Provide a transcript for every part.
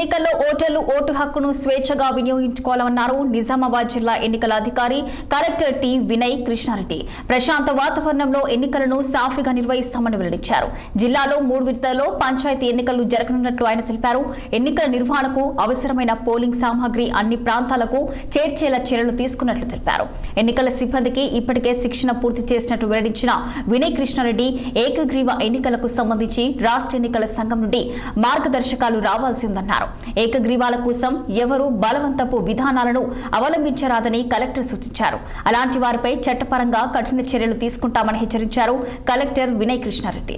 ఎన్నికల్లో ఓటర్లు ఓటు హక్కును స్వేచ్ఛగా వినియోగించుకోవాలన్నారు నిజామాబాద్ జిల్లా ఎన్నికల అధికారి కలెక్టర్ టి వినయ్ కృష్ణారెడ్డి. ప్రశాంత వాతావరణంలో ఎన్నికలను సాఫీగా నిర్వహిస్తామని వెల్లడించారు. జిల్లాలో 3 విడతల్లో పంచాయతీ ఎన్నికలు జరగనున్నట్లు ఆయన తెలిపారు. ఎన్నికల నిర్వహణకు అవసరమైన పోలింగ్ సామాగ్రి అన్ని ప్రాంతాలకు చేర్చేలా చర్యలు తీసుకున్నట్లు తెలిపారు. ఎన్నికల సిబ్బందికి ఇప్పటికే శిక్షణ పూర్తి చేసినట్టు వెల్లడించిన వినయ్ కృష్ణారెడ్డి ఏకగ్రీవ ఎన్నికలకు సంబంధించి రాష్ట్ర ఎన్నికల సంఘం నుండి మార్గదర్శకాలు రావాల్సి ఉందన్నారు. ఏకగ్రీవాల కోసం ఎవరు బలవంతపు విధానాలను అవలంబించరాదని కలెక్టర్ సూచించారు. అలాంటి వారిపై చట్టపరంగా కఠిన చర్యలు తీసుకుంటామని హెచ్చరించారు కలెక్టర్ వినయ్ కృష్ణారెడ్డి.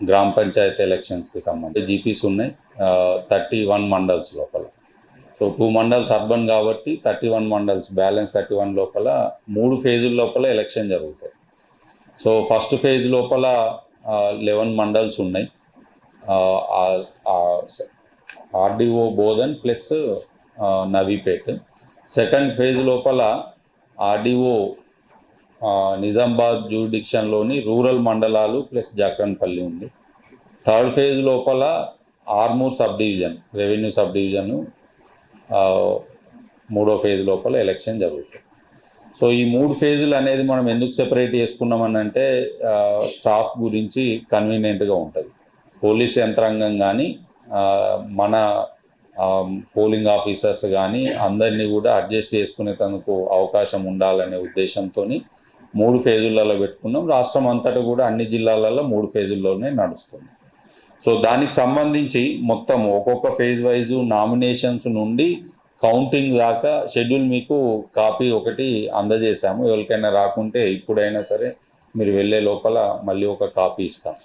గ్రామ పంచాయతీ ఎలక్షన్స్ కి సంబంధించి జీపీస్ ఉన్నాయి 31 మండల్స్ లోపల. సో 2 మండల్స్ అర్బన్ కాబట్టి 31 మండల్స్ బ్యాలెన్స్ 31 లోపల 3 ఫేజుల లోపల ఎలక్షన్ జరుగుతాయి. సో ఫస్ట్ ఫేజ్ లోపల 11 మండల్స్ ఉన్నాయి. RDO Bodhan plus Navipet. Second phase లోపల ఆర్డీఓ నిజామాబాద్ జ్యూరిడిక్షన్లోని రూరల్ మండలాలు ప్లస్ జాక్రన్పల్లి ఉంది. థర్డ్ ఫేజ్ లోపల Armoor sub division revenue sub division 3వ ఫేజ్ లోపల ఎలక్షన్ జరుగుతుంది. సో ఈ 3 ఫేజులు అనేది మనం ఎందుకు సెపరేట్ చేసుకున్నామని అంటే స్టాఫ్ గురించి కన్వీనియంట్గా ఉంటుంది. పోలీస్ యంత్రాంగం కానీ మన పోలింగ్ ఆఫీసర్స్ కానీ అందరినీ కూడా అడ్జస్ట్ చేసుకునేందుకు అవకాశం ఉండాలనే ఉద్దేశంతో 3 ఫేజులలో పెట్టుకున్నాం. రాష్ట్రం అంతటా కూడా అన్ని జిల్లాలలో 3 ఫేజుల్లోనే నడుస్తుంది. సో దానికి సంబంధించి మొత్తం ఒక్కొక్క ఫేజ్ వైజు నామినేషన్స్ నుండి కౌంటింగ్ దాకా షెడ్యూల్ మీకు కాపీ ఒకటి అందజేశాము. ఎవరికైనా రాకుంటే ఇప్పుడైనా సరే మీరు వెళ్ళే లోపల మళ్ళీ ఒక కాపీ ఇస్తాం.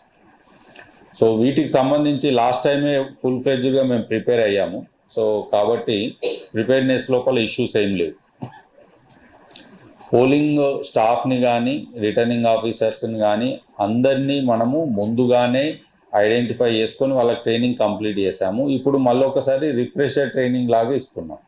సో వీటికి సంబంధించి లాస్ట్ టైమే ఫుల్ ఫ్లెడ్జ్డ్గా మేము ప్రిపేర్ అయ్యాము. సో కాబట్టి ప్రిపేర్నెస్ లోపల ఇష్యూస్ ఏం లేవు. పోలింగ్ స్టాఫ్ని కానీ రిటర్నింగ్ ఆఫీసర్స్ని కానీ అందరినీ మనము ముందుగానే ఐడెంటిఫై చేసుకొని వాళ్ళకి ట్రైనింగ్ కంప్లీట్ చేసాము. ఇప్పుడు మళ్ళీ ఒకసారి రిఫ్రెషర్ ట్రైనింగ్ లాగా ఇస్తున్నాం.